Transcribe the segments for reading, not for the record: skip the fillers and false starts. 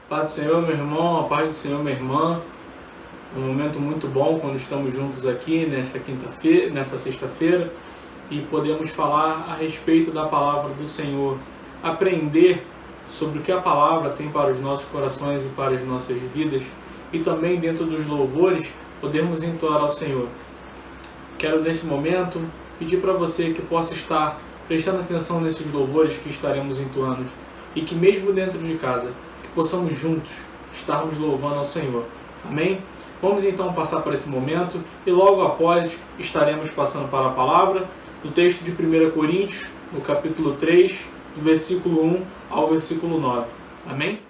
Paz do Senhor, meu irmão, a paz do Senhor, minha irmã. É um momento muito bom quando estamos juntos aqui nessa sexta-feira e podemos falar a respeito da palavra do Senhor, aprender sobre o que a palavra tem para os nossos corações e para as nossas vidas e também dentro dos louvores podermos entoar ao Senhor. Quero neste momento pedir para você que possa estar prestando atenção nesses louvores que estaremos entoando e que mesmo dentro de casa possamos juntos estarmos louvando ao Senhor. Amém? Vamos então passar por esse momento e logo após estaremos passando para a palavra do texto de 1 Coríntios, no capítulo 3, do versículo 1 ao versículo 9. Amém?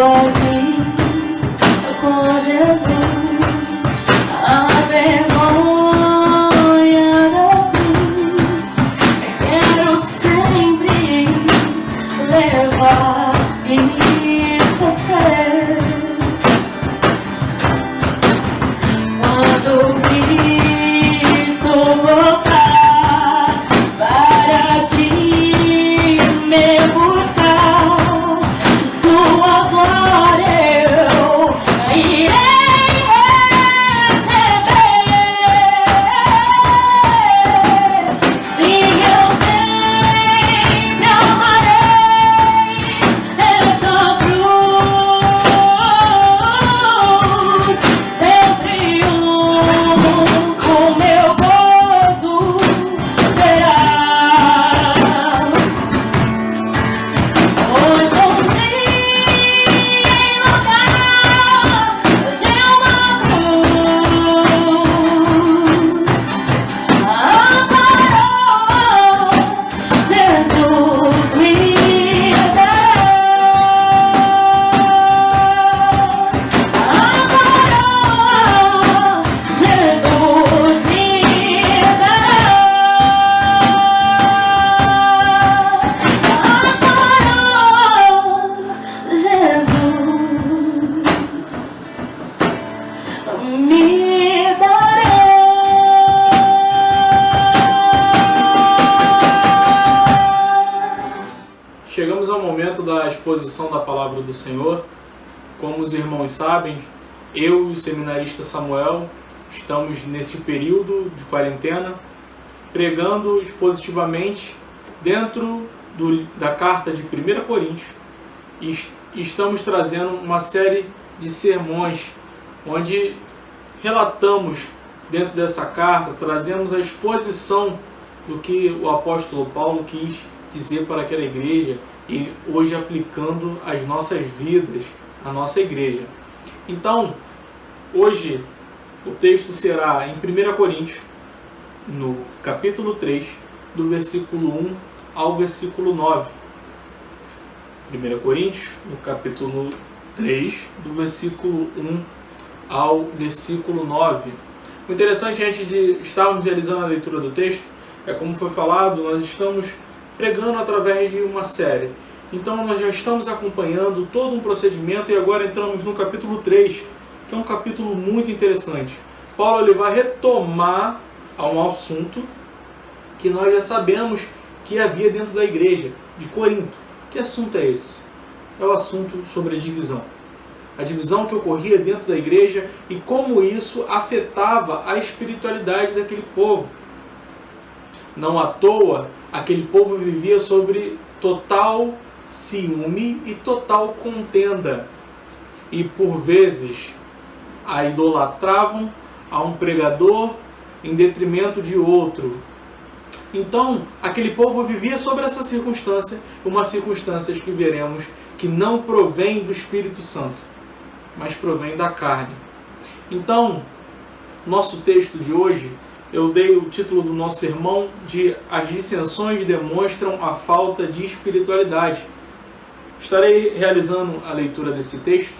Lord, com Jesus, a vergonha da cruz, quero sempre levar em sofrer. Quando Cristo voltar para aqui me buscar, sua glória eu irei receber. Sim, eu sempre amarei essa cruz, sempre o meu gozo será. Pois você em lugar de uma cruz amparou, Jesus me deu. Amparou, Jesus me Chegamos ao momento da exposição da palavra do Senhor. Como os irmãos sabem, eu e o seminarista Samuel estamos nesse período de quarentena pregando expositivamente dentro da carta de 1 Coríntios e estamos trazendo uma série de sermões onde relatamos dentro dessa carta, trazemos a exposição do que o apóstolo Paulo quis dizer para aquela igreja e hoje aplicando às nossas vidas, à nossa igreja. Então, hoje o texto será em 1 Coríntios, no capítulo 3, do versículo 1 ao versículo 9. 1 Coríntios, no capítulo 3, do versículo 1 ao versículo 9. O interessante, antes de estarmos realizando a leitura do texto, é como foi falado, nós estamos pregando através de uma série. Então nós já estamos acompanhando todo um procedimento e agora entramos no capítulo 3, que é um capítulo muito interessante. Paulo ele vai retomar a um assunto que nós já sabemos que havia dentro da igreja de Corinto. Que assunto é esse? É o assunto sobre a divisão. A divisão que ocorria dentro da igreja e como isso afetava a espiritualidade daquele povo. Não à toa, aquele povo vivia sobre total ciúme e total contenda. E por vezes a idolatravam a um pregador em detrimento de outro. Então, aquele povo vivia sobre essa circunstância, uma circunstância que veremos que não provém do Espírito Santo, mas provém da carne. Então, nosso texto de hoje, eu dei o título do nosso sermão de As dissensões demonstram a falta de espiritualidade. Estarei realizando a leitura desse texto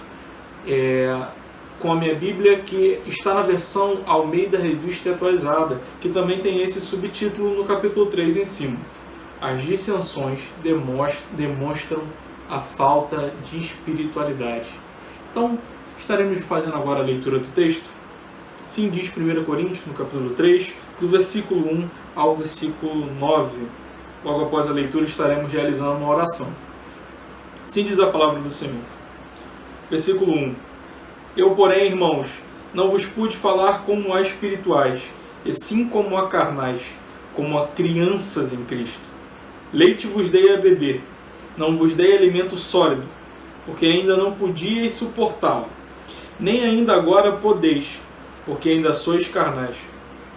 com a minha Bíblia, que está na versão Almeida Revista e Atualizada, que também tem esse subtítulo no capítulo 3 em cima. As dissensões demonstram a falta de espiritualidade. Então, estaremos fazendo agora a leitura do texto. Sim, diz 1 Coríntios, no capítulo 3, do versículo 1 ao versículo 9. Logo após a leitura estaremos realizando uma oração. Sim, diz a palavra do Senhor. Versículo 1. Eu, porém, irmãos, não vos pude falar como a espirituais, e sim como a carnais, como a crianças em Cristo. Leite vos dei a beber, não vos dei alimento sólido, porque ainda não podíeis suportá-lo, nem ainda agora podeis, porque ainda sois carnais.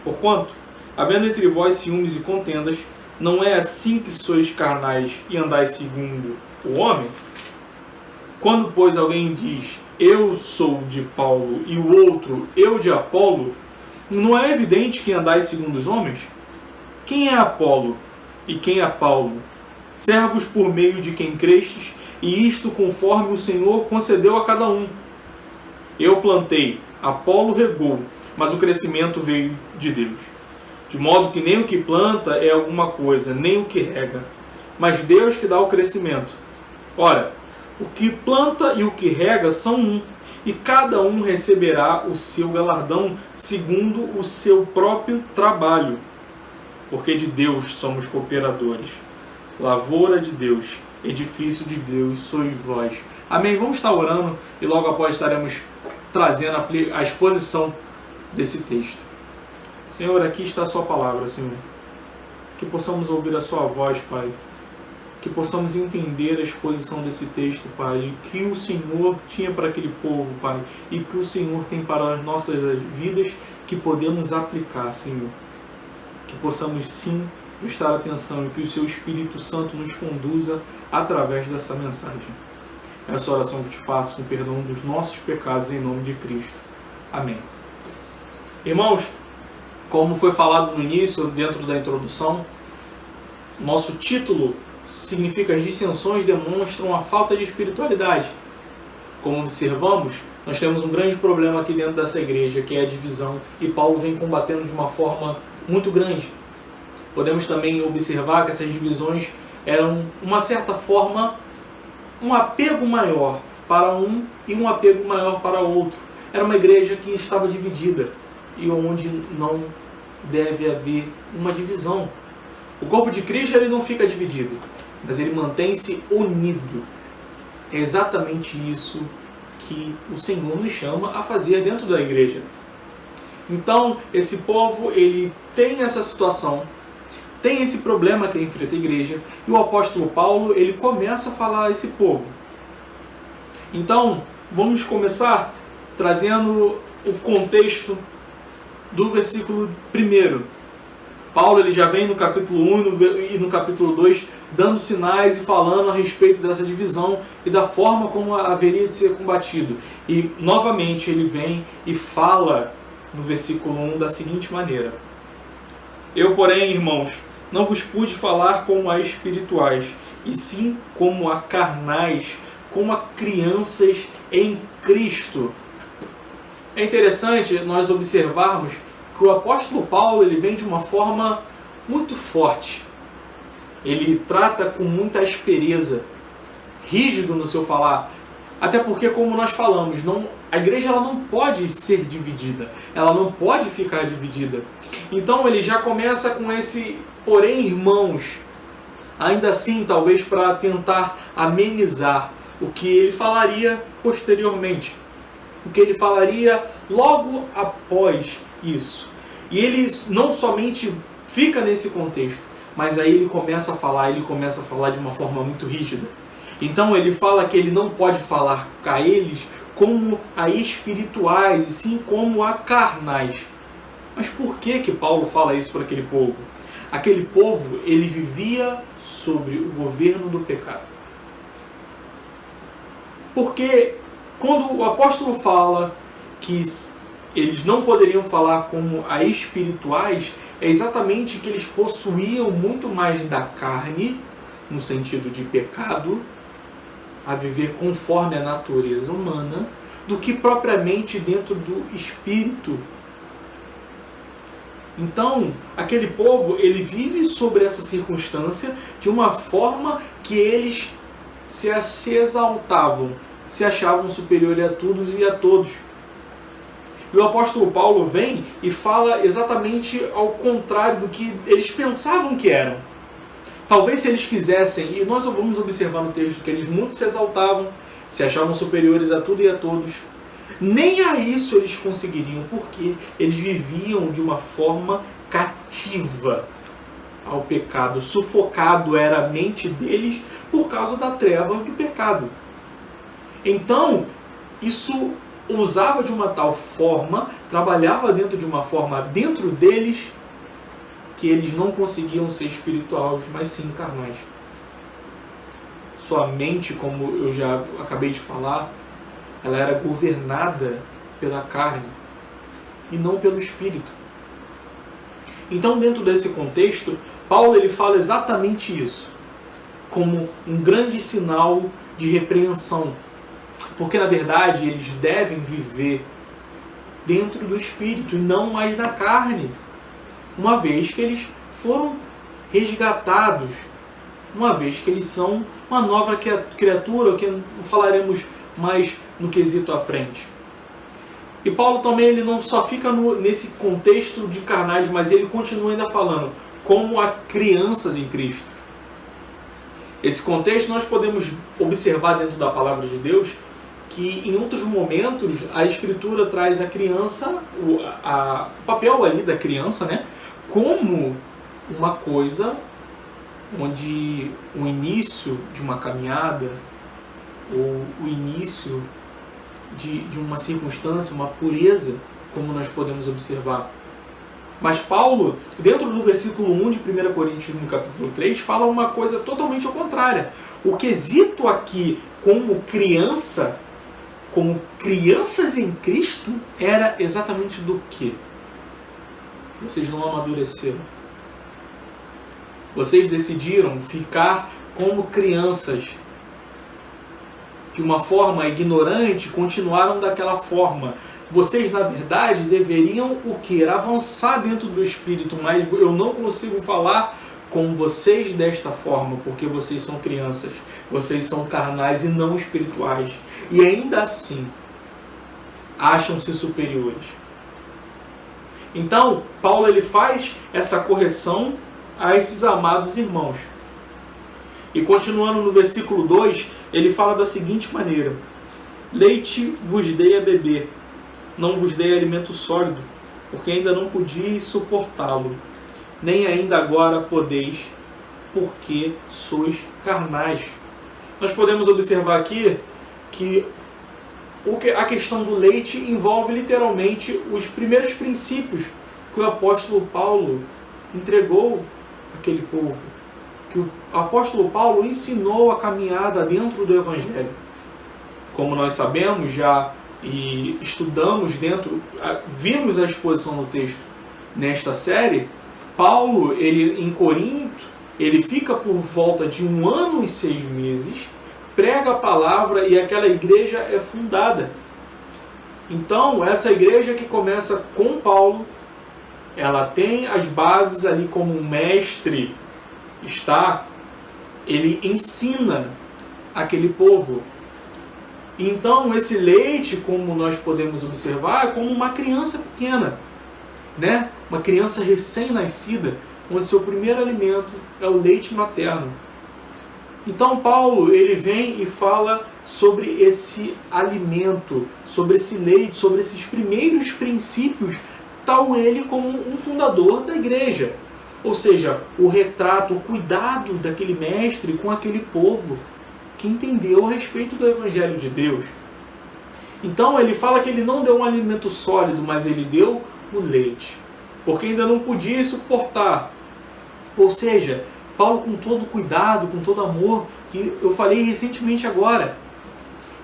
Porquanto, havendo entre vós ciúmes e contendas, não é assim que sois carnais e andais segundo o homem? Quando, pois, alguém diz, eu sou de Paulo, e o outro, eu de Apolo, não é evidente que andais segundo os homens? Quem é Apolo e quem é Paulo? Servos por meio de quem crestes, e isto conforme o Senhor concedeu a cada um. Eu plantei, Apolo regou, mas o crescimento veio de Deus. De modo que nem o que planta é alguma coisa, nem o que rega, mas Deus que dá o crescimento. Ora, o que planta e o que rega são um, e cada um receberá o seu galardão segundo o seu próprio trabalho. Porque de Deus somos cooperadores. Lavoura de Deus, edifício de Deus sois vós. Amém? Vamos estar orando e logo após estaremos trazendo a exposição desse texto. Senhor, aqui está a sua palavra, Senhor. Que possamos ouvir a sua voz, Pai. Que possamos entender a exposição desse texto, Pai. E que o Senhor tinha para aquele povo, Pai. E que o Senhor tem para as nossas vidas que podemos aplicar, Senhor. Que possamos sim prestar atenção e que o seu Espírito Santo nos conduza através dessa mensagem. Essa oração que te faço com perdão dos nossos pecados em nome de Cristo. Amém. Irmãos, como foi falado no início, dentro da introdução, nosso título significa as dissensões demonstram a falta de espiritualidade. Como observamos, nós temos um grande problema aqui dentro dessa igreja, que é a divisão, e Paulo vem combatendo de uma forma muito grande. Podemos também observar que essas divisões eram, uma certa forma, um apego maior para um e um apego maior para outro. Era uma igreja que estava dividida e onde não deve haver uma divisão. O corpo de Cristo ele não fica dividido, mas ele mantém-se unido. É exatamente isso que o Senhor nos chama a fazer dentro da igreja. Então, esse povo ele tem essa situação, tem esse problema que enfrenta a igreja, e o apóstolo Paulo ele começa a falar a esse povo. Então, vamos começar trazendo o contexto do versículo 1. Paulo ele já vem no capítulo 1 e no capítulo 2 dando sinais e falando a respeito dessa divisão e da forma como haveria de ser combatido. E novamente ele vem e fala no versículo 1 da seguinte maneira: Eu, porém, irmãos, não vos pude falar como a espirituais, e sim como a carnais, como a crianças em Cristo. É interessante nós observarmos que o apóstolo Paulo ele vem de uma forma muito forte. Ele trata com muita aspereza, rígido no seu falar. Até porque, como nós falamos, a igreja ela não pode ser dividida. Ela não pode ficar dividida. Então ele já começa com esse, porém, irmãos, ainda assim, talvez para tentar amenizar o que ele falaria posteriormente. O que ele falaria logo após isso. E ele não somente fica nesse contexto, mas aí ele começa a falar de uma forma muito rígida. Então ele fala que ele não pode falar a eles como a espirituais, e sim como a carnais. Mas por que Paulo fala isso para aquele povo? Aquele povo, ele vivia sobre o governo do pecado. Porque quando o apóstolo fala que eles não poderiam falar como a espirituais, é exatamente que eles possuíam muito mais da carne, no sentido de pecado, a viver conforme a natureza humana, do que propriamente dentro do espírito. Então, aquele povo, ele vive sobre essa circunstância de uma forma que eles se exaltavam, se achavam superiores a todos e a todos. E o apóstolo Paulo vem e fala exatamente ao contrário do que eles pensavam que eram. Talvez se eles quisessem, e nós vamos observar no texto que eles muito se exaltavam, se achavam superiores a tudo e a todos, nem a isso eles conseguiriam, porque eles viviam de uma forma cativa ao pecado. Sufocado era a mente deles por causa da treva do pecado. Então, isso usava de uma tal forma, trabalhava dentro de uma forma dentro deles, que eles não conseguiam ser espirituais, mas sim carnais. Sua mente, como eu já acabei de falar, ela era governada pela carne e não pelo espírito. Então, dentro desse contexto, Paulo ele fala exatamente isso, como um grande sinal de repreensão. Porque na verdade eles devem viver dentro do Espírito e não mais da carne, uma vez que eles foram resgatados, uma vez que eles são uma nova criatura, que falaremos mais no quesito à frente. E Paulo também ele não só fica nesse contexto de carnais, mas ele continua ainda falando como a crianças em Cristo. Esse contexto nós podemos observar dentro da palavra de Deus que em outros momentos a Escritura traz a criança, o papel ali da criança, né, como uma coisa onde o início de uma caminhada ou o início de uma circunstância, uma pureza, como nós podemos observar. Mas Paulo, dentro do versículo 1 de 1 Coríntios, no capítulo 3, fala uma coisa totalmente ao contrário. O quesito aqui, como crianças em Cristo, era exatamente do quê? Vocês não amadureceram. Vocês decidiram ficar como crianças. De uma forma ignorante, continuaram daquela forma. Vocês, na verdade, deveriam o quê? Avançar dentro do Espírito, mas eu não consigo falar com vocês desta forma, porque vocês são crianças, vocês são carnais e não espirituais. E ainda assim, acham-se superiores. Então, Paulo ele faz essa correção a esses amados irmãos. E continuando no versículo 2, ele fala da seguinte maneira: leite vos dei a beber, não vos dei alimento sólido, porque ainda não podíeis suportá-lo, nem ainda agora podeis, porque sois carnais. Nós podemos observar aqui que a questão do leite envolve literalmente os primeiros princípios que o apóstolo Paulo entregou àquele povo, que o apóstolo Paulo ensinou a caminhada dentro do Evangelho. Como nós sabemos já e estudamos vimos a exposição do texto nesta série, Paulo, ele em Corinto, ele fica por volta de 1 ano e 6 meses, prega a palavra e aquela igreja é fundada. Então, essa igreja que começa com Paulo, ela tem as bases ali como um mestre ele ensina aquele povo. Então, esse leite, como nós podemos observar, é como uma criança pequena, né? Uma criança recém-nascida, onde seu primeiro alimento é o leite materno. Então, Paulo, ele vem e fala sobre esse alimento, sobre esse leite, sobre esses primeiros princípios, tal ele como um fundador da igreja. Ou seja, o retrato, o cuidado daquele mestre com aquele povo que entendeu a respeito do Evangelho de Deus. Então ele fala que ele não deu um alimento sólido, mas ele deu o leite, porque ainda não podia suportar. Ou seja, Paulo, com todo cuidado, com todo amor, que eu falei recentemente agora,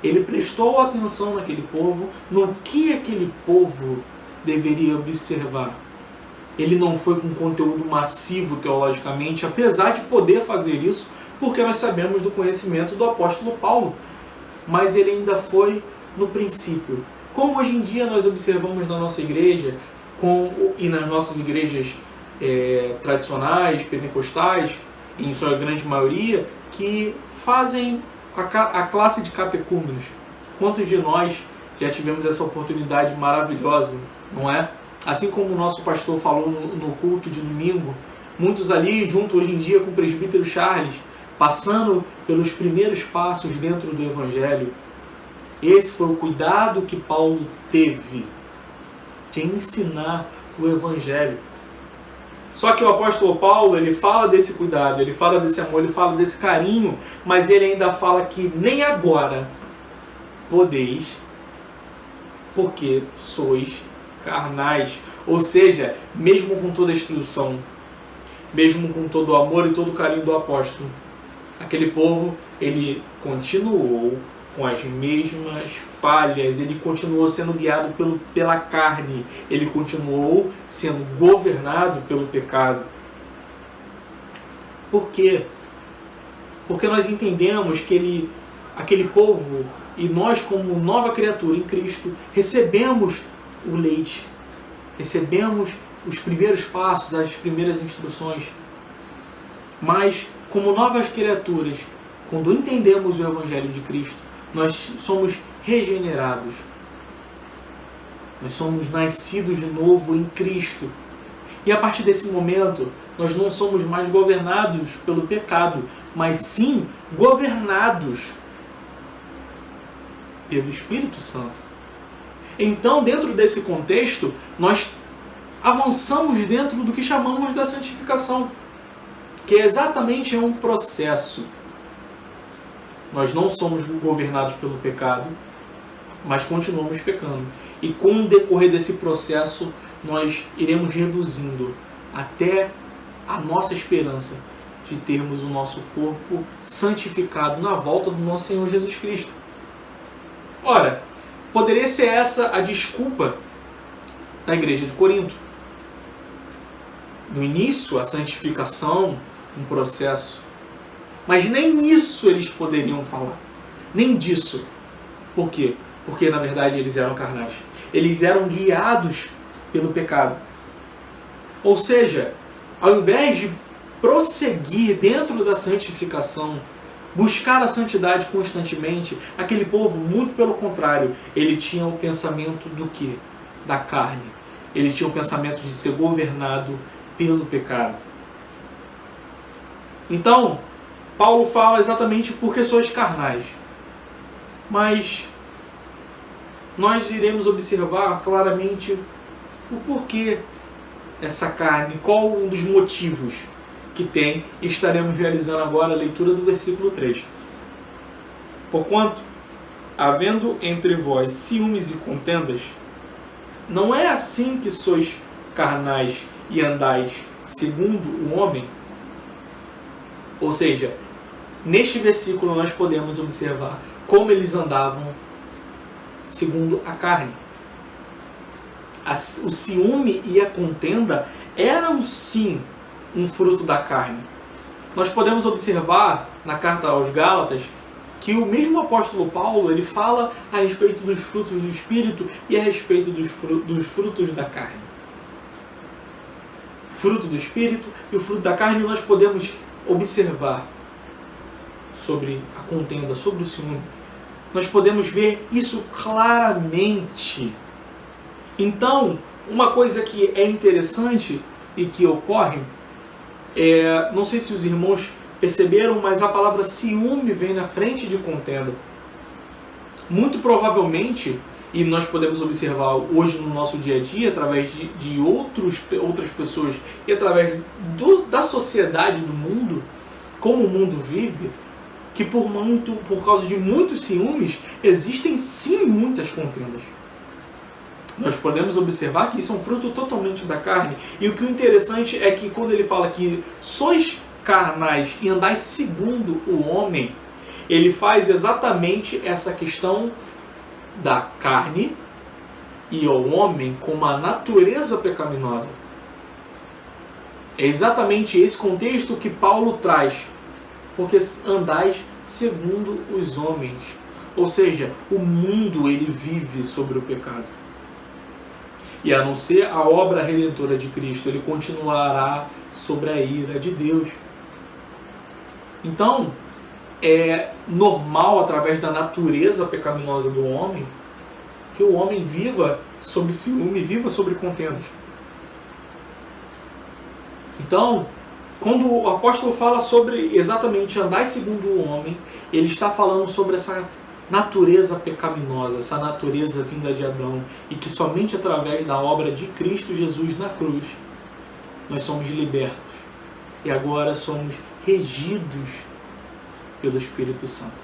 ele prestou atenção naquele povo, no que aquele povo deveria observar. Ele não foi com conteúdo massivo teologicamente, apesar de poder fazer isso, porque nós sabemos do conhecimento do apóstolo Paulo, mas ele ainda foi no princípio. Como hoje em dia nós observamos na nossa igreja, e nas nossas igrejas tradicionais, pentecostais, em sua grande maioria, que fazem a classe de catecúmenos. Quantos de nós já tivemos essa oportunidade maravilhosa, não é? Assim como o nosso pastor falou no culto de domingo, muitos ali junto hoje em dia com o presbítero Charles, passando pelos primeiros passos dentro do Evangelho. Esse foi o cuidado que Paulo teve de ensinar o Evangelho. Só que o apóstolo Paulo, ele fala desse cuidado, ele fala desse amor, ele fala desse carinho, mas ele ainda fala que nem agora podeis, porque sois carnais. Ou seja, mesmo com toda a instrução, mesmo com todo o amor e todo o carinho do apóstolo, aquele povo, ele continuou com as mesmas falhas, ele continuou sendo guiado pela carne, ele continuou sendo governado pelo pecado. Por quê? Porque nós entendemos que aquele povo, e nós, como nova criatura em Cristo, recebemos o leite, recebemos os primeiros passos, as primeiras instruções. Mas, como novas criaturas, quando entendemos o Evangelho de Cristo, nós somos regenerados. Nós somos nascidos de novo em Cristo. E a partir desse momento, nós não somos mais governados pelo pecado, mas sim governados pelo Espírito Santo. Então, dentro desse contexto, nós avançamos dentro do que chamamos da santificação, que é exatamente um processo. Nós não somos governados pelo pecado, mas continuamos pecando. E com o decorrer desse processo, nós iremos reduzindo até a nossa esperança de termos o nosso corpo santificado na volta do nosso Senhor Jesus Cristo. Ora, poderia ser essa a desculpa da igreja de Corinto. No início, a santificação, um processo. Mas nem isso eles poderiam falar. Nem disso. Por quê? Porque, na verdade, eles eram carnais. Eles eram guiados pelo pecado. Ou seja, ao invés de prosseguir dentro da santificação, buscar a santidade constantemente, aquele povo, muito pelo contrário, ele tinha o pensamento do quê? Da carne. Ele tinha o pensamento de ser governado pelo pecado. Então, Paulo fala exatamente porque sois carnais. Mas nós iremos observar claramente o porquê essa carne, qual um dos motivos que tem, e estaremos realizando agora a leitura do versículo 3. Porquanto, havendo entre vós ciúmes e contendas, não é assim que sois carnais e andais segundo o homem? Ou seja, neste versículo nós podemos observar como eles andavam segundo a carne. O ciúme e a contenda eram sim um fruto da carne. Nós podemos observar na carta aos Gálatas que o mesmo apóstolo Paulo ele fala a respeito dos frutos do Espírito e a respeito dos frutos da carne. Fruto do Espírito e o fruto da carne nós podemos observar sobre a contenda, sobre o ciúme. Nós podemos ver isso claramente. Então, uma coisa que é interessante e que ocorre, não sei se os irmãos perceberam, mas a palavra ciúme vem na frente de contenda. Muito provavelmente, e nós podemos observar hoje no nosso dia a dia, através de outras pessoas e através da sociedade do mundo, como o mundo vive, que por causa de muitos ciúmes, existem sim muitas contendas. Nós podemos observar que isso é um fruto totalmente da carne. E o que é interessante é que quando ele fala que sois carnais e andais segundo o homem, ele faz exatamente essa questão da carne e o homem com uma natureza pecaminosa. É exatamente esse contexto que Paulo traz. Porque andais segundo os homens. Ou seja, o mundo ele vive sobre o pecado. E a não ser a obra redentora de Cristo, ele continuará sobre a ira de Deus. Então, é normal, através da natureza pecaminosa do homem, que o homem viva sobre ciúme, viva sobre contendas. Então, quando o apóstolo fala sobre exatamente andar segundo o homem, ele está falando sobre essa natureza pecaminosa, essa natureza vinda de Adão, e que somente através da obra de Cristo Jesus na cruz, nós somos libertos. E agora somos regidos pelo Espírito Santo.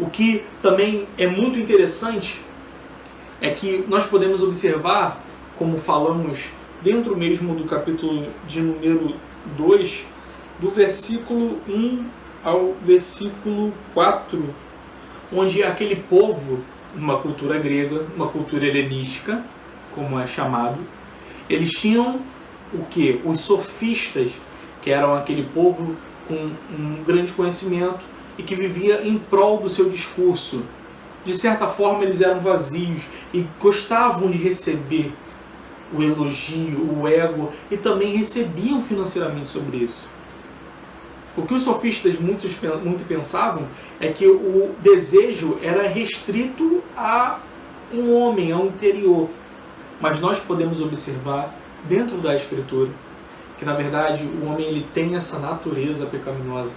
O que também é muito interessante é que nós podemos observar, como falamos dentro mesmo do capítulo de número 2, do versículo 1 ao versículo 4, onde aquele povo, uma cultura grega, uma cultura helenística, como é chamado, eles tinham o quê? Os sofistas, que eram aquele povo com um grande conhecimento e que vivia em prol do seu discurso. De certa forma, eles eram vazios e gostavam de receber o elogio, o ego, e também recebiam financeiramente sobre isso. O que os sofistas muito pensavam é que o desejo era restrito a um homem, ao interior. Mas nós podemos observar dentro da Escritura que, na verdade, o homem ele tem essa natureza pecaminosa.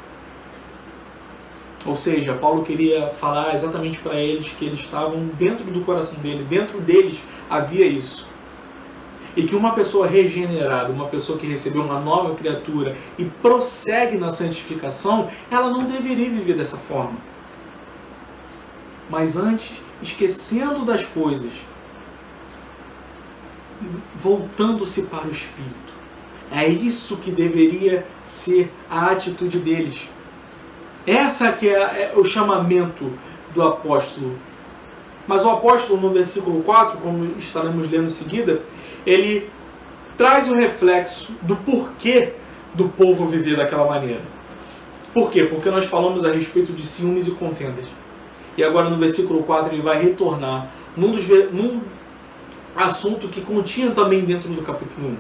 Ou seja, Paulo queria falar exatamente para eles que eles estavam dentro do coração dele, dentro deles havia isso. E que uma pessoa regenerada, uma pessoa que recebeu uma nova criatura e prossegue na santificação, ela não deveria viver dessa forma. Mas antes, esquecendo das coisas, voltando-se para o Espírito. É isso que deveria ser a atitude deles. Essa que é o chamamento do apóstolo. Mas o apóstolo, no versículo 4, como estaremos lendo em seguida, ele traz o reflexo do porquê do povo viver daquela maneira. Por quê? Porque nós falamos a respeito de ciúmes e contendas. E agora no versículo 4 ele vai retornar num assunto que continha também dentro do capítulo 1.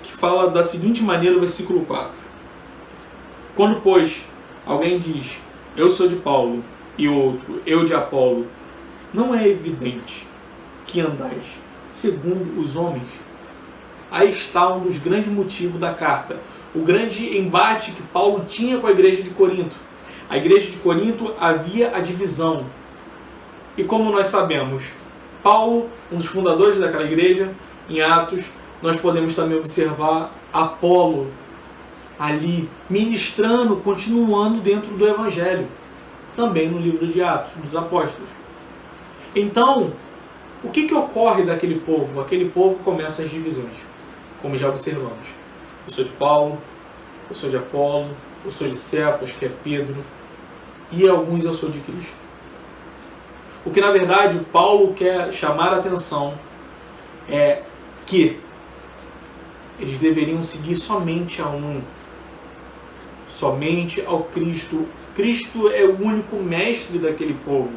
Que fala da seguinte maneira o versículo 4. Quando, pois, alguém diz, eu sou de Paulo, e outro, eu de Apolo, não é evidente que andais segundo os homens? Aí está um dos grandes motivos da carta. O grande embate que Paulo tinha com a igreja de Corinto. A igreja de Corinto havia a divisão. E como nós sabemos, Paulo, um dos fundadores daquela igreja, em Atos, nós podemos também observar Apolo ali, ministrando, continuando dentro do Evangelho. Também no livro de Atos, dos Apóstolos. Então, o que ocorre daquele povo? Aquele povo começa as divisões, como já observamos. Eu sou de Paulo, eu sou de Apolo, eu sou de Cefas, que é Pedro, e alguns eu sou de Cristo. O que na verdade Paulo quer chamar a atenção é que eles deveriam seguir somente a um, somente ao Cristo. Cristo é o único mestre daquele povo.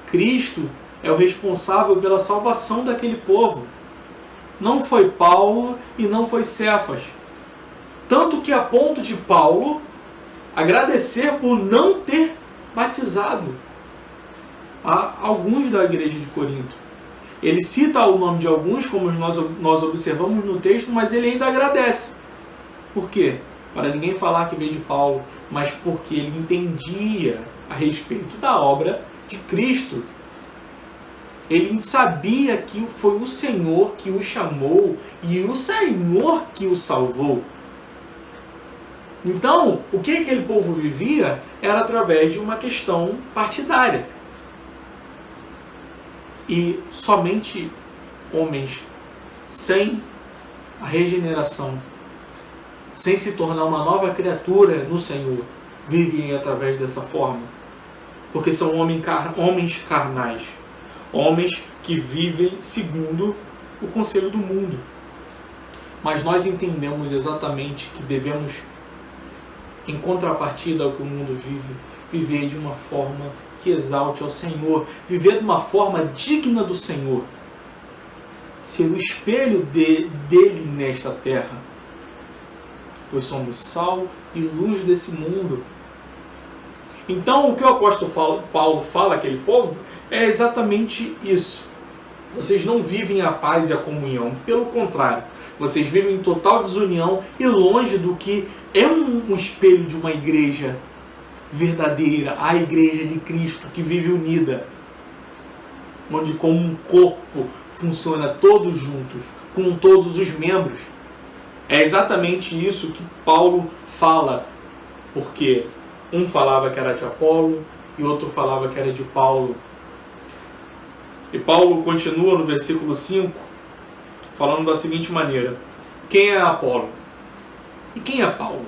Cristo é o responsável pela salvação daquele povo. Não foi Paulo e não foi Cefas. Tanto que a ponto de Paulo agradecer por não ter batizado a alguns da igreja de Corinto. Ele cita o nome de alguns, como nós observamos no texto, mas ele ainda agradece. Por quê? Para ninguém falar que veio de Paulo, mas porque ele entendia a respeito da obra de Cristo. Ele sabia que foi o Senhor que o chamou e o Senhor que o salvou. Então, o que aquele povo vivia era através de uma questão partidária. E somente homens sem a regeneração, sem se tornar uma nova criatura no Senhor, vivem através dessa forma. Porque são homens carnais. Homens que vivem segundo o conselho do mundo. Mas nós entendemos exatamente que devemos, em contrapartida ao que o mundo vive, viver de uma forma que exalte ao Senhor, viver de uma forma digna do Senhor, ser o espelho dele nesta terra, pois somos sal e luz desse mundo. Então o que o apóstolo Paulo fala àquele povo é exatamente isso. Vocês não vivem a paz e a comunhão, pelo contrário, vocês vivem em total desunião e longe do que é um espelho de uma igreja verdadeira, a igreja de Cristo que vive unida, onde como um corpo funciona todos juntos, com todos os membros. É exatamente isso que Paulo fala, porque um falava que era de Apolo e outro falava que era de Paulo. E Paulo continua no versículo 5, falando da seguinte maneira: quem é Apolo? E quem é Paulo?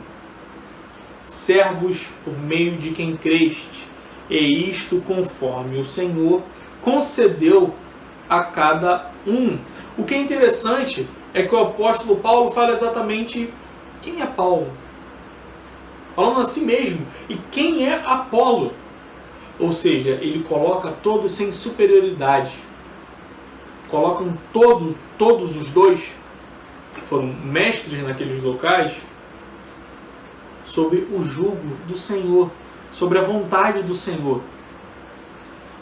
Servos por meio de quem creste, e isto conforme o Senhor concedeu a cada um. O que é interessante é que o apóstolo Paulo fala exatamente quem é Paulo. falando a si mesmo. E quem é Apolo? Ou seja, ele coloca todos sem superioridade. Colocam todos os dois, que foram mestres naqueles locais, sobre o jugo do Senhor, sobre a vontade do Senhor.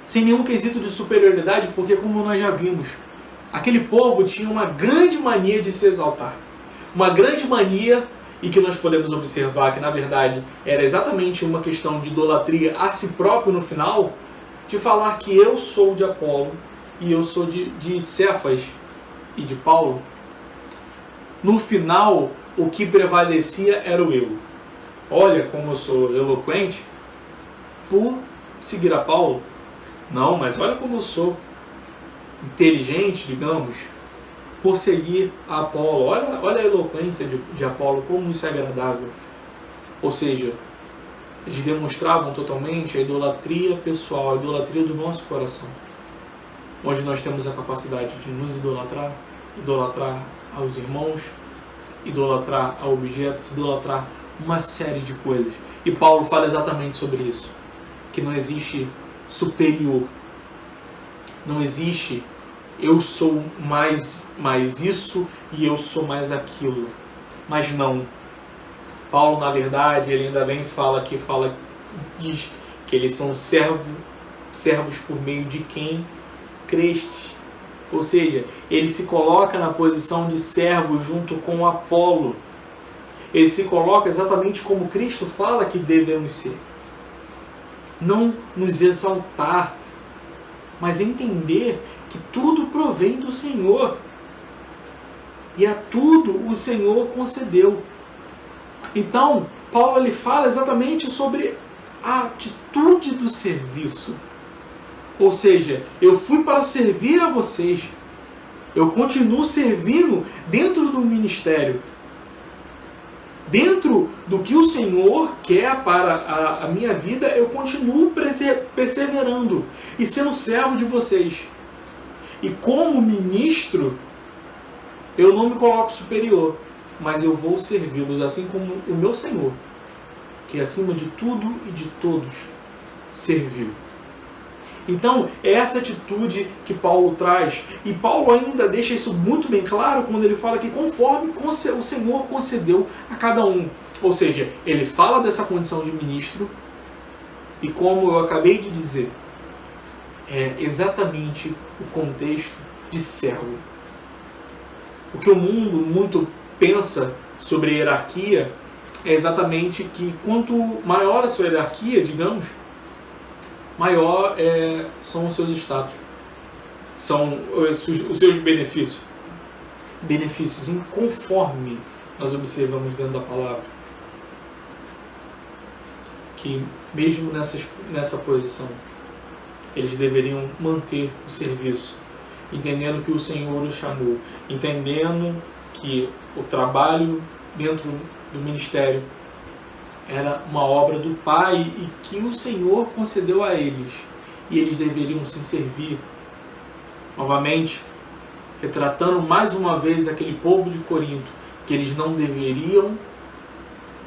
Sem nenhum quesito de superioridade, porque como nós já vimos, aquele povo tinha uma grande mania de se exaltar. Uma grande mania, e que nós podemos observar que na verdade era exatamente uma questão de idolatria a si próprio no final, de falar que eu sou de Apolo e eu sou de Cefas e de Paulo. No final, o que prevalecia era o eu. Olha como eu sou eloquente por seguir a Paulo. Não, mas olha como eu sou inteligente, digamos, por seguir a Apolo. Olha a eloquência de Apolo, como isso é agradável. Ou seja, eles demonstravam totalmente a idolatria pessoal, a idolatria do nosso coração. Onde nós temos a capacidade de nos idolatrar, idolatrar aos irmãos, idolatrar a objetos, idolatrar uma série de coisas. E Paulo fala exatamente sobre isso. Que não existe superior. Não existe eu sou mais isso e eu sou mais aquilo. Mas não. Paulo, na verdade, ele ainda bem diz que eles são servos por meio de quem crestes. Ou seja, ele se coloca na posição de servo junto com Apolo. Ele se coloca exatamente como Cristo fala que devemos ser. Não nos exaltar, mas entender que tudo provém do Senhor. E a tudo o Senhor concedeu. Então, Paulo ele fala exatamente sobre a atitude do serviço. Ou seja, eu fui para servir a vocês. Eu continuo servindo dentro do ministério. Dentro do que o Senhor quer para a minha vida, eu continuo perseverando e sendo servo de vocês. E como ministro, eu não me coloco superior, mas eu vou servi-los, assim como o meu Senhor, que acima de tudo e de todos serviu. Então, é essa atitude que Paulo traz. E Paulo ainda deixa isso muito bem claro quando ele fala que conforme o Senhor concedeu a cada um. Ou seja, ele fala dessa condição de ministro e, como eu acabei de dizer, é exatamente o contexto de servo. O que o mundo muito pensa sobre hierarquia é exatamente que quanto maior a sua hierarquia, digamos, maior são os seus status, são os seus benefícios. Benefícios conforme nós observamos dentro da palavra. Que mesmo nessa posição, eles deveriam manter o serviço, entendendo que o Senhor os chamou, entendendo que o trabalho dentro do ministério era uma obra do Pai e que o Senhor concedeu a eles. E eles deveriam se servir. Novamente, retratando mais uma vez aquele povo de Corinto, que eles não deveriam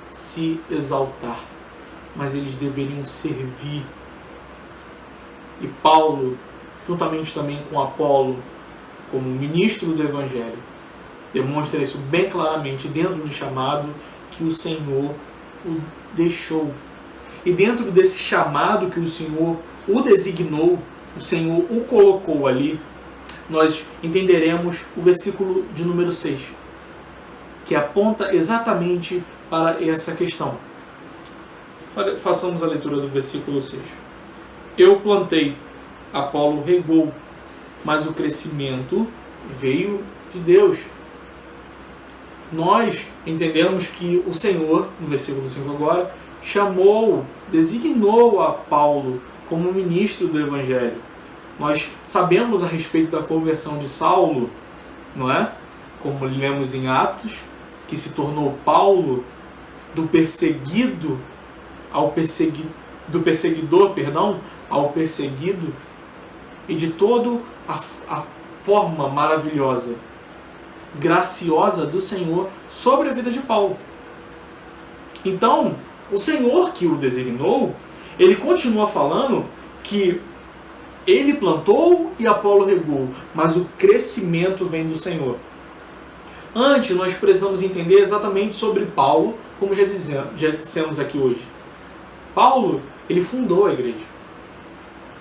se exaltar, mas eles deveriam servir. E Paulo, juntamente também com Apolo, como ministro do Evangelho, demonstra isso bem claramente dentro do chamado que o Senhor o deixou. E dentro desse chamado que o Senhor o designou, o Senhor o colocou ali, nós entenderemos o versículo de número 6, que aponta exatamente para essa questão. Façamos a leitura do versículo 6. Eu plantei, Apolo regou, mas o crescimento veio de Deus. Nós entendemos que o Senhor, no versículo 5 agora, designou a Paulo como ministro do Evangelho. Nós sabemos a respeito da conversão de Saulo, não é? Como lemos em Atos, que se tornou Paulo do perseguidor ao perseguido, e de toda a forma maravilhosa, graciosa do Senhor sobre a vida de Paulo. Então, o Senhor que o designou, ele continua falando que ele plantou e Apolo regou, mas o crescimento vem do Senhor. Antes, nós precisamos entender exatamente sobre Paulo, como já dissemos aqui hoje. Paulo, ele fundou a igreja.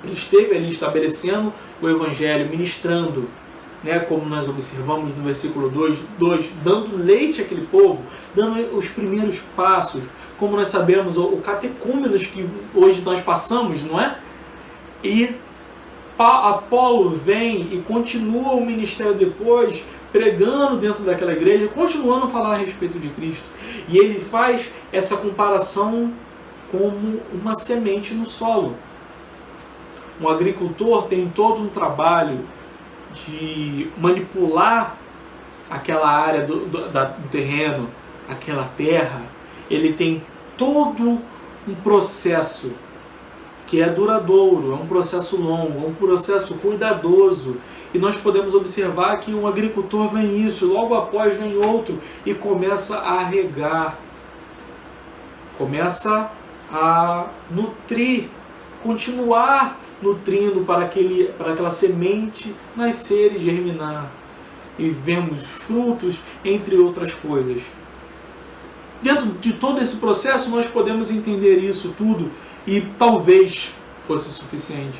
Ele esteve ali estabelecendo o evangelho, ministrando, né, como nós observamos no versículo 2, dando leite àquele povo, dando os primeiros passos, como nós sabemos, o catecúmenos que hoje nós passamos, não é? E Apolo vem e continua o ministério depois, pregando dentro daquela igreja, continuando a falar a respeito de Cristo. E ele faz essa comparação como uma semente no solo. Um agricultor tem todo um trabalho de manipular aquela área do terreno, aquela terra. Ele tem todo um processo que é duradouro, é um processo longo, é um processo cuidadoso. E nós podemos observar que um agricultor vem isso, logo após vem outro e começa a regar, começa a nutrir, continuar nutrindo para aquela semente nascer e germinar. E vemos frutos, entre outras coisas. Dentro de todo esse processo, nós podemos entender isso tudo e talvez fosse suficiente.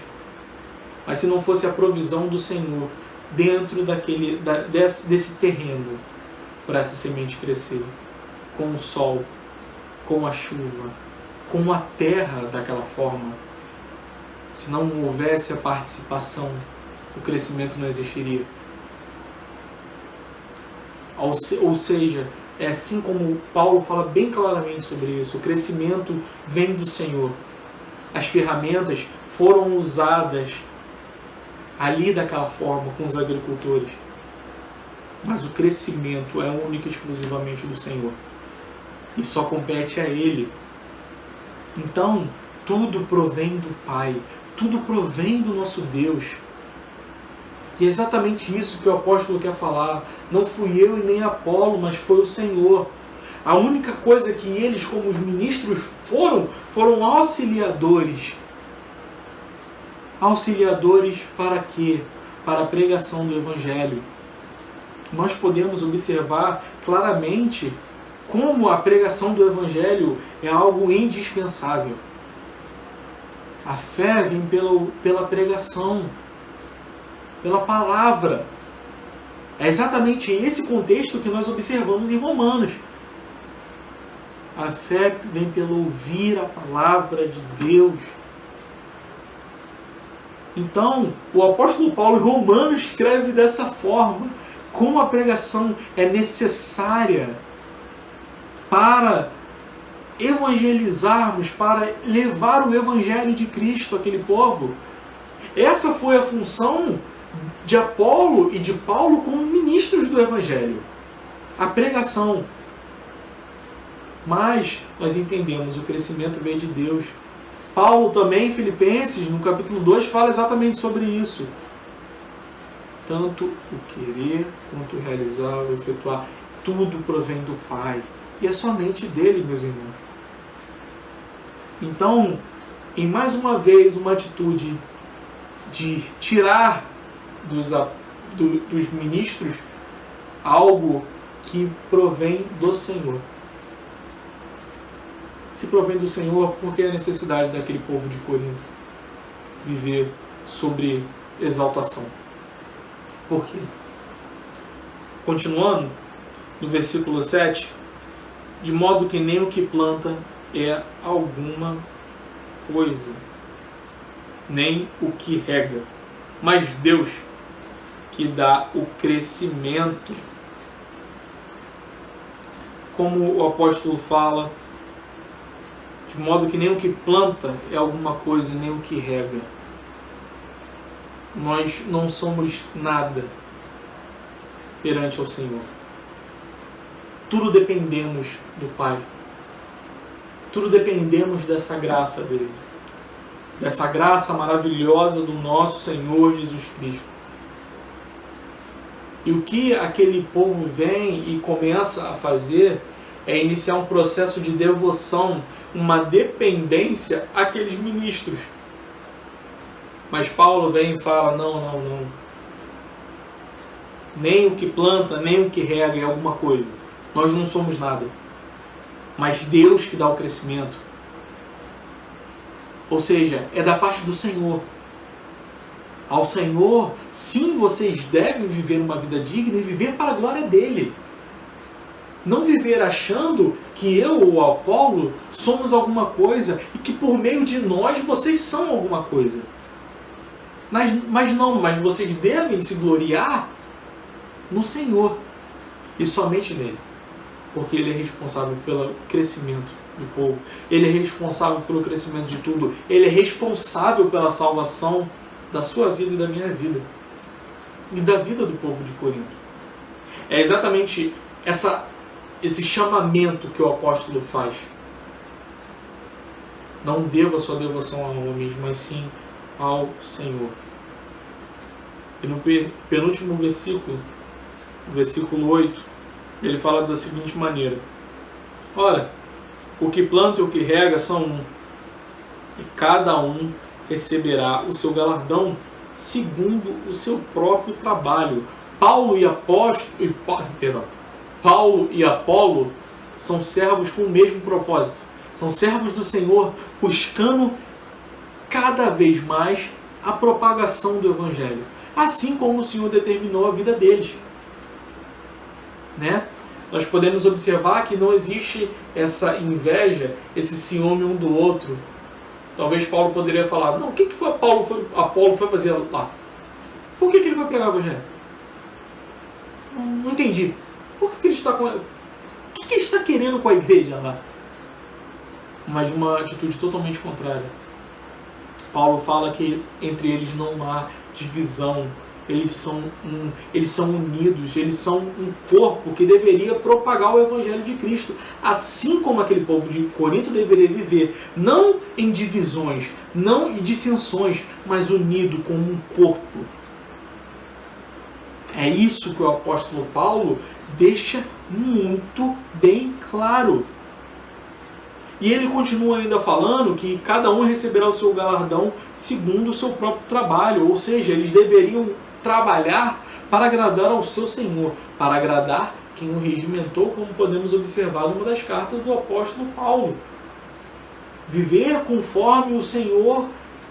Mas se não fosse a provisão do Senhor dentro desse terreno para essa semente crescer, com o sol, com a chuva, com a terra daquela forma, se não houvesse a participação, o crescimento não existiria. Ou seja, é assim como Paulo fala bem claramente sobre isso, o crescimento vem do Senhor. As ferramentas foram usadas ali daquela forma com os agricultores, mas o crescimento é único e exclusivamente do Senhor e só compete a Ele. Então, tudo provém do Pai, tudo provém do nosso Deus. E é exatamente isso que o apóstolo quer falar. Não fui eu e nem Apolo, mas foi o Senhor. A única coisa que eles, como os ministros, foram auxiliadores. Auxiliadores para quê? Para a pregação do Evangelho. Nós podemos observar claramente como a pregação do Evangelho é algo indispensável. A fé vem pela pregação, pela palavra. É exatamente esse contexto que nós observamos em Romanos. A fé vem pelo ouvir a palavra de Deus. Então, o apóstolo Paulo em Romanos escreve dessa forma, como a pregação é necessária para evangelizarmos, para levar o evangelho de Cristo àquele povo. Essa foi a função de Apolo e de Paulo como ministros do evangelho, a pregação. Mas nós entendemos, o crescimento vem de Deus. Paulo também, em Filipenses, no capítulo 2, fala exatamente sobre isso. Tanto o querer quanto o realizar, o efetuar, tudo provém do Pai. E é somente dele, meus irmãos. Então, em mais uma vez, uma atitude de tirar dos ministros algo que provém do Senhor. Se provém do Senhor, por que a necessidade daquele povo de Corinto viver sobre exaltação? Por quê? Continuando, no versículo 7, de modo que nem o que planta é alguma coisa, nem o que rega, mas Deus que dá o crescimento. Como o apóstolo fala, de modo que nem o que planta é alguma coisa, nem o que rega. Nós não somos nada perante ao Senhor. Tudo dependemos do Pai. Tudo dependemos dessa graça dele. Dessa graça maravilhosa do nosso Senhor Jesus Cristo. E o que aquele povo vem e começa a fazer é iniciar um processo de devoção, uma dependência àqueles ministros. Mas Paulo vem e fala, não. Nem o que planta, nem o que rega é alguma coisa. Nós não somos nada. Mas Deus que dá o crescimento. Ou seja, é da parte do Senhor. Ao Senhor, sim, vocês devem viver uma vida digna e viver para a glória dele. Não viver achando que eu ou Apolo somos alguma coisa e que por meio de nós vocês são alguma coisa. Mas vocês devem se gloriar no Senhor e somente nele. Porque ele é responsável pelo crescimento do povo. Ele é responsável pelo crescimento de tudo. Ele é responsável pela salvação da sua vida e da minha vida. E da vida do povo de Corinto. É exatamente esse chamamento que o apóstolo faz. Não deva sua devoção a homens, mas sim ao Senhor. E no penúltimo versículo, versículo 8, ele fala da seguinte maneira: ora, o que planta e o que rega são um, e cada um receberá o seu galardão segundo o seu próprio trabalho. Paulo e Apolo são servos com o mesmo propósito. São servos do Senhor buscando cada vez mais a propagação do Evangelho. Assim como o Senhor determinou a vida deles. Né? Nós podemos observar que não existe essa inveja, esse ciúme um do outro. Talvez Paulo poderia falar, não, o que foi Apolo foi fazer lá? Por que ele foi pregar o Evangelho? Não entendi. Por que ele está o que ele está querendo com a igreja lá? Mas uma atitude totalmente contrária. Paulo fala que entre eles não há divisão. Eles são unidos, eles são um corpo que deveria propagar o Evangelho de Cristo, assim como aquele povo de Corinto deveria viver, não em divisões, não em dissensões, mas unido como um corpo. É isso que o apóstolo Paulo deixa muito bem claro. E ele continua ainda falando que cada um receberá o seu galardão segundo o seu próprio trabalho, ou seja, eles deveriam trabalhar para agradar ao seu Senhor, para agradar quem o regimentou, como podemos observar numa das cartas do apóstolo Paulo. Viver conforme o Senhor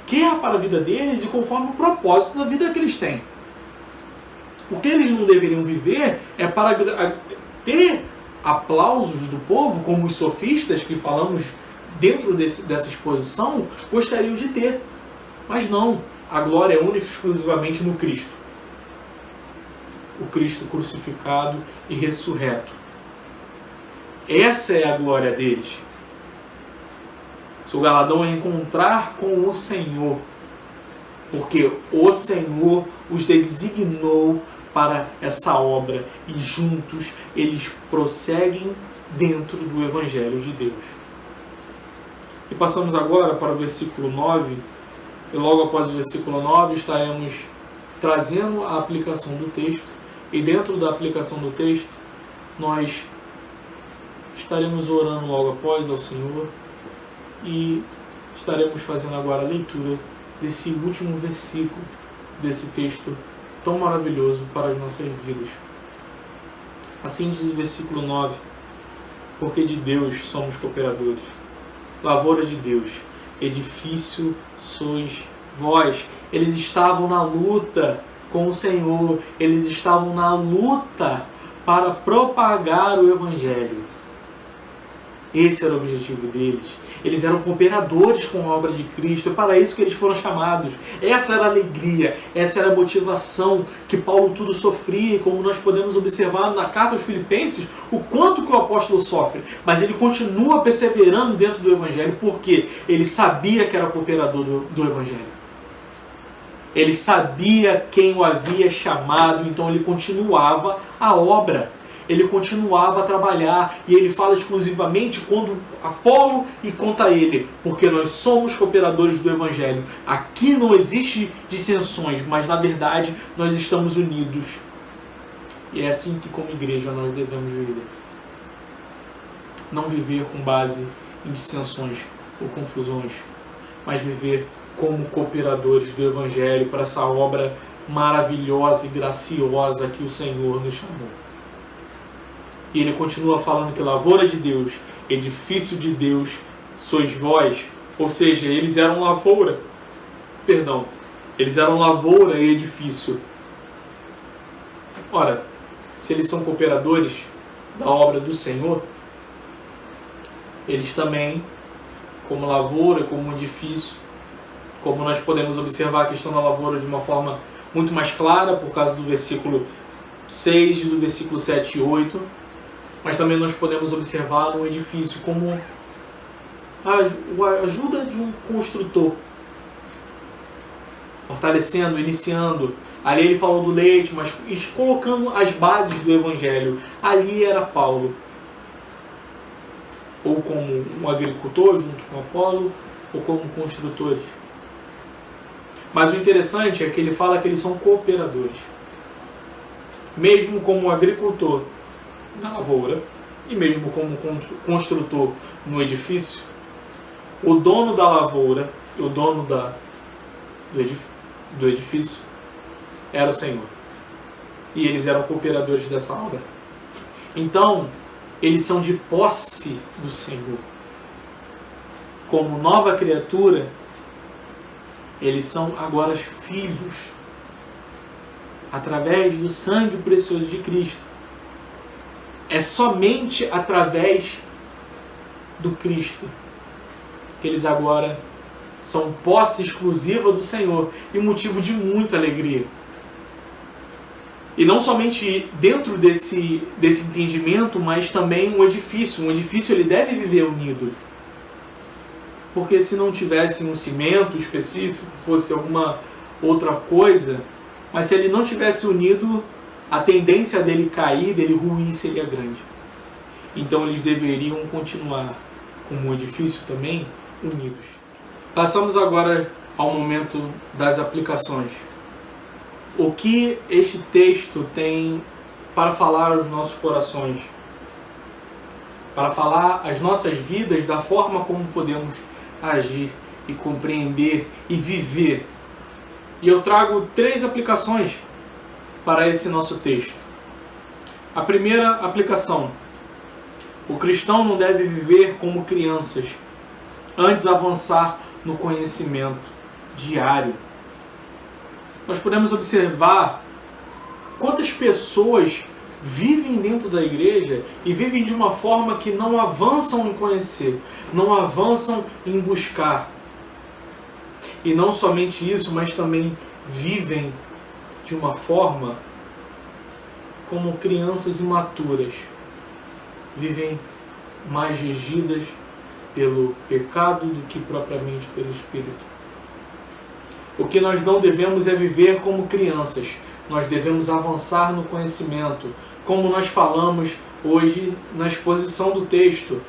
quer para a vida deles e conforme o propósito da vida que eles têm. O que eles não deveriam viver é para ter aplausos do povo, como os sofistas que falamos dentro dessa exposição gostariam de ter. Mas não, a glória é única e exclusivamente no Cristo. O Cristo crucificado e ressurreto. Essa é a glória deles. Seu galardão é encontrar com o Senhor, porque o Senhor os designou para essa obra e juntos eles prosseguem dentro do Evangelho de Deus. E passamos agora para o versículo 9, e logo após o versículo 9 estaremos trazendo a aplicação do texto, e dentro da aplicação do texto nós estaremos orando logo após ao Senhor e estaremos fazendo agora a leitura desse último versículo desse texto tão maravilhoso para as nossas vidas. Assim diz o versículo 9: porque de Deus somos cooperadores, lavoura de Deus, edifício sois vós. Eles estavam na luta com o Senhor, eles estavam na luta para propagar o Evangelho. Esse era o objetivo deles. Eles eram cooperadores com a obra de Cristo. É para isso que eles foram chamados. Essa era a alegria, essa era a motivação que Paulo tudo sofria. Como nós podemos observar na carta aos Filipenses, o quanto que o apóstolo sofre. Mas ele continua perseverando dentro do Evangelho, porque ele sabia que era cooperador do Evangelho. Ele sabia quem o havia chamado, então ele continuava a obra. Ele continuava a trabalhar, e ele fala exclusivamente quando Apolo e conta ele, porque nós somos cooperadores do Evangelho. Aqui não existe dissensões, mas na verdade nós estamos unidos. E é assim que como igreja nós devemos viver. não viver com base em dissensões ou confusões, mas viver como cooperadores do Evangelho para essa obra maravilhosa e graciosa que o Senhor nos chamou. E ele continua falando que lavoura de Deus, edifício de Deus, sois vós. Ou seja, eles eram lavoura. Eles eram lavoura e edifício. Ora, se eles são cooperadores da obra do Senhor, eles também, como lavoura, como edifício, como nós podemos observar a questão da lavoura de uma forma muito mais clara, por causa do versículo 6 e do versículo 7 e 8, mas também nós podemos observar um edifício como a ajuda de um construtor, fortalecendo, iniciando. Ali ele falou do leite, mas colocando as bases do Evangelho. Ali era Paulo, ou como um agricultor junto com Apolo, ou como construtores. Mas o interessante é que ele fala que eles são cooperadores. Mesmo como agricultor na lavoura, e mesmo como construtor no edifício, o dono da lavoura, o dono do edifício, era o Senhor. E eles eram cooperadores dessa obra. Então, eles são de posse do Senhor. Como nova criatura, eles são agora filhos, através do sangue precioso de Cristo. É somente através do Cristo que eles agora são posse exclusiva do Senhor e motivo de muita alegria. E não somente dentro desse entendimento, mas também um edifício. Um edifício ele deve viver unido. Porque se não tivesse um cimento específico, fosse alguma outra coisa, mas se ele não tivesse unido, a tendência dele cair, dele ruir, seria grande. Então eles deveriam continuar como um edifício também unidos. Passamos agora ao momento das aplicações. O que este texto tem para falar aos nossos corações? Para falar às nossas vidas da forma como podemos agir e compreender e viver. E eu trago 3 aplicações para esse nosso texto. A primeira aplicação: o cristão não deve viver como crianças, antes avançar no conhecimento diário. Nós podemos observar quantas pessoas vivem dentro da igreja e vivem de uma forma que não avançam em conhecer, não avançam em buscar. E não somente isso, mas também vivem de uma forma como crianças imaturas. Vivem mais regidas pelo pecado do que propriamente pelo Espírito. O que nós não devemos é viver como crianças. Nós devemos avançar no conhecimento. Como nós falamos hoje na exposição do texto,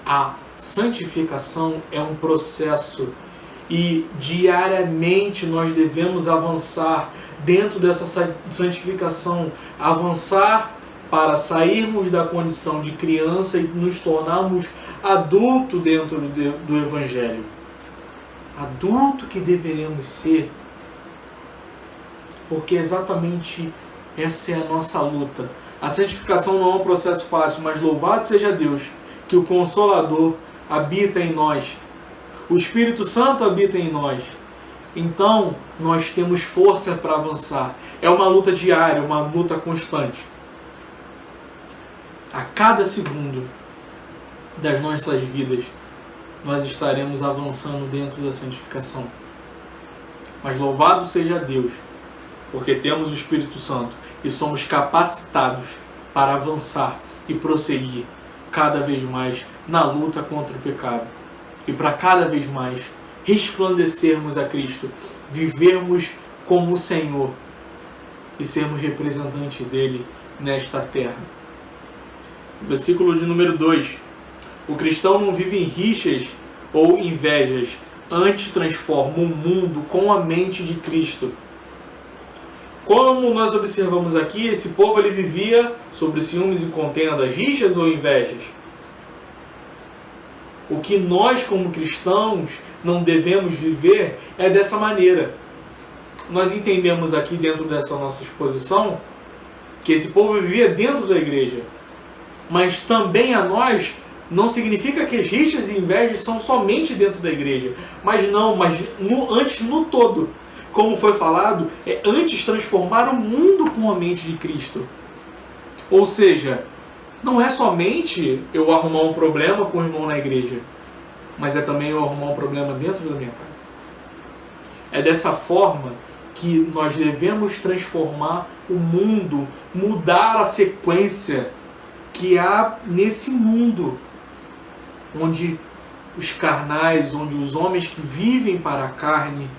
a santificação é um processo e diariamente nós devemos avançar dentro dessa santificação, avançar para sairmos da condição de criança e nos tornarmos adulto dentro do Evangelho. Adulto que deveremos ser, porque exatamente essa é a nossa luta. A santificação não é um processo fácil, mas louvado seja Deus, que o Consolador habita em nós. O Espírito Santo habita em nós. Então, nós temos força para avançar. É uma luta diária, uma luta constante. A cada segundo das nossas vidas, nós estaremos avançando dentro da santificação. Mas louvado seja Deus, porque temos o Espírito Santo e somos capacitados para avançar e prosseguir cada vez mais na luta contra o pecado. E para cada vez mais resplandecermos a Cristo, vivermos como o Senhor e sermos representantes dele nesta terra. Versículo de número 2. O cristão não vive em rixas ou invejas, antes transforma o mundo com a mente de Cristo. Como nós observamos aqui, esse povo ele vivia sobre ciúmes e contendas, rixas ou invejas. O que nós, como cristãos, não devemos viver é dessa maneira. Nós entendemos aqui, dentro dessa nossa exposição, que esse povo vivia dentro da igreja. Mas também a nós não significa que as rixas e invejas são somente dentro da igreja. Mas antes no todo. Como foi falado, é antes transformar o mundo com a mente de Cristo. Ou seja, não é somente eu arrumar um problema com o irmão na igreja, mas é também eu arrumar um problema dentro da minha casa. É dessa forma que nós devemos transformar o mundo, mudar a sequência que há nesse mundo, onde os carnais, onde os homens que vivem para a carne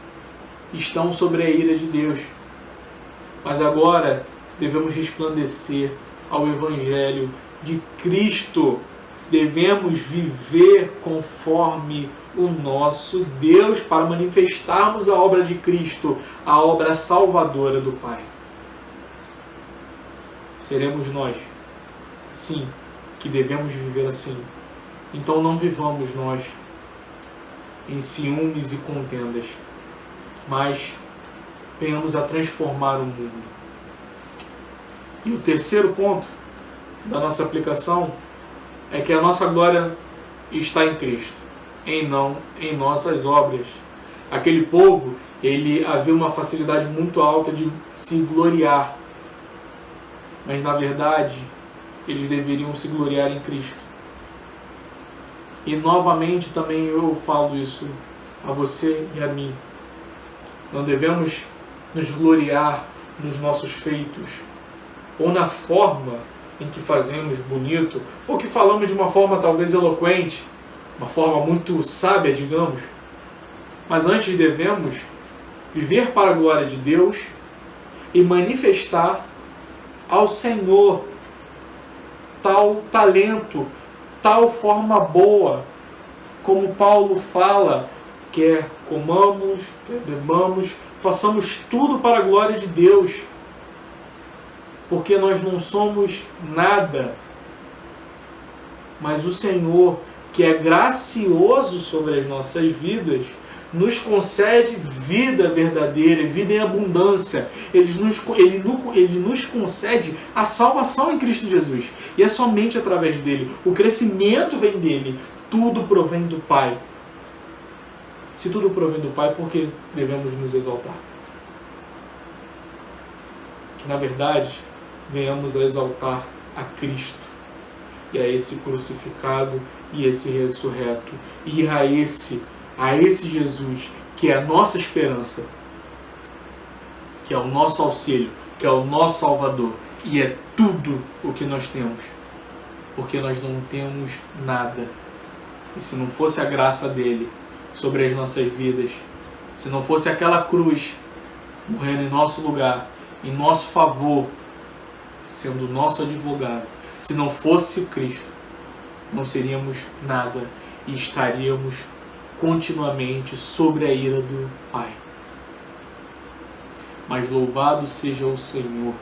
estão sobre a ira de Deus. Mas agora devemos resplandecer ao Evangelho de Cristo. Devemos viver conforme o nosso Deus para manifestarmos a obra de Cristo, a obra salvadora do Pai. Seremos nós, sim, que devemos viver assim. Então não vivamos nós em ciúmes e contendas, mas venhamos a transformar o mundo. E o terceiro ponto da nossa aplicação é que a nossa glória está em Cristo, e não em nossas obras. Aquele povo, ele havia uma facilidade muito alta de se gloriar, mas na verdade eles deveriam se gloriar em Cristo. E novamente também eu falo isso a você e a mim. Não devemos nos gloriar nos nossos feitos, ou na forma em que fazemos bonito, ou que falamos de uma forma talvez eloquente, uma forma muito sábia, digamos. Mas antes devemos viver para a glória de Deus e manifestar ao Senhor tal talento, tal forma boa, como Paulo fala, quer comamos, quer bebamos, façamos tudo para a glória de Deus, porque nós não somos nada, mas o Senhor, que é gracioso sobre as nossas vidas, nos concede vida verdadeira, vida em abundância. Ele nos concede a salvação em Cristo Jesus. E é somente através dele. O crescimento vem dele. Tudo provém do Pai. Se tudo provém do Pai, por que devemos nos exaltar? Que na verdade venhamos a exaltar a Cristo e a esse crucificado e esse ressurreto e a esse Jesus que é a nossa esperança, que é o nosso auxílio, que é o nosso Salvador, e é tudo o que nós temos, porque nós não temos nada. E se não fosse a graça dele sobre as nossas vidas, se não fosse aquela cruz morrendo em nosso lugar, em nosso favor, sendo nosso advogado, se não fosse Cristo, não seríamos nada e estaríamos continuamente sobre a ira do Pai. Mas louvado seja o Senhor,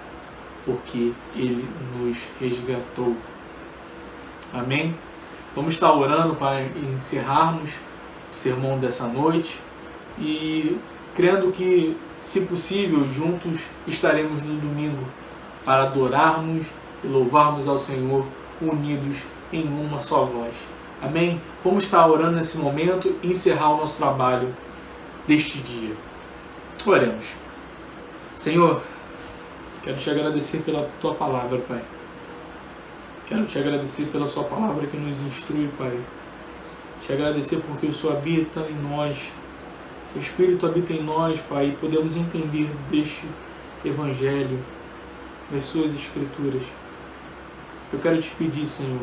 porque Ele nos resgatou. Amém? Vamos estar orando para encerrarmos o sermão dessa noite e crendo que, se possível, juntos estaremos no domingo para adorarmos e louvarmos ao Senhor unidos em uma só voz. Amém? Vamos estar orando nesse momento e encerrar o nosso trabalho deste dia. Oremos. Senhor, quero te agradecer pela Tua palavra, Pai. Quero te agradecer pela Sua palavra que nos instrui, Pai. Te agradecer porque o Senhor habita em nós. Seu Espírito habita em nós, Pai, e podemos entender deste Evangelho, das Suas Escrituras. Eu quero te pedir, Senhor,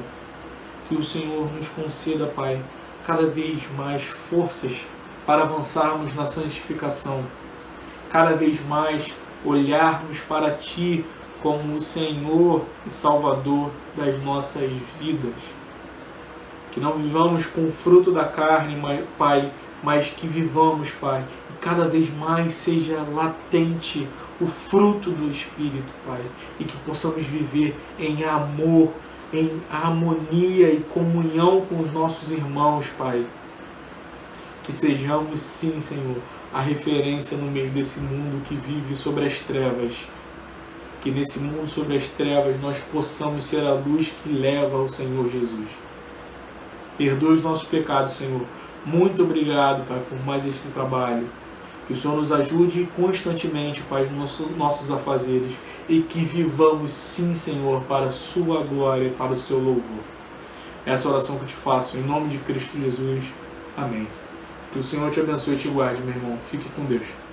que o Senhor nos conceda, Pai, cada vez mais forças para avançarmos na santificação, cada vez mais olharmos para Ti como o Senhor e Salvador das nossas vidas. Que não vivamos com o fruto da carne, Pai, mas que vivamos, Pai, e cada vez mais seja latente o fruto do Espírito, Pai, e que possamos viver em amor, em harmonia e comunhão com os nossos irmãos, Pai. Que sejamos, sim, Senhor, a referência no meio desse mundo que vive sobre as trevas. Que nesse mundo sobre as trevas nós possamos ser a luz que leva ao Senhor Jesus. Perdoa os nossos pecados, Senhor. Muito obrigado, Pai, por mais este trabalho. Que o Senhor nos ajude constantemente, Pai, nos nossos afazeres. E que vivamos, sim, Senhor, para a sua glória e para o seu louvor. Essa oração que eu te faço em nome de Cristo Jesus. Amém. Que o Senhor te abençoe e te guarde, meu irmão. Fique com Deus.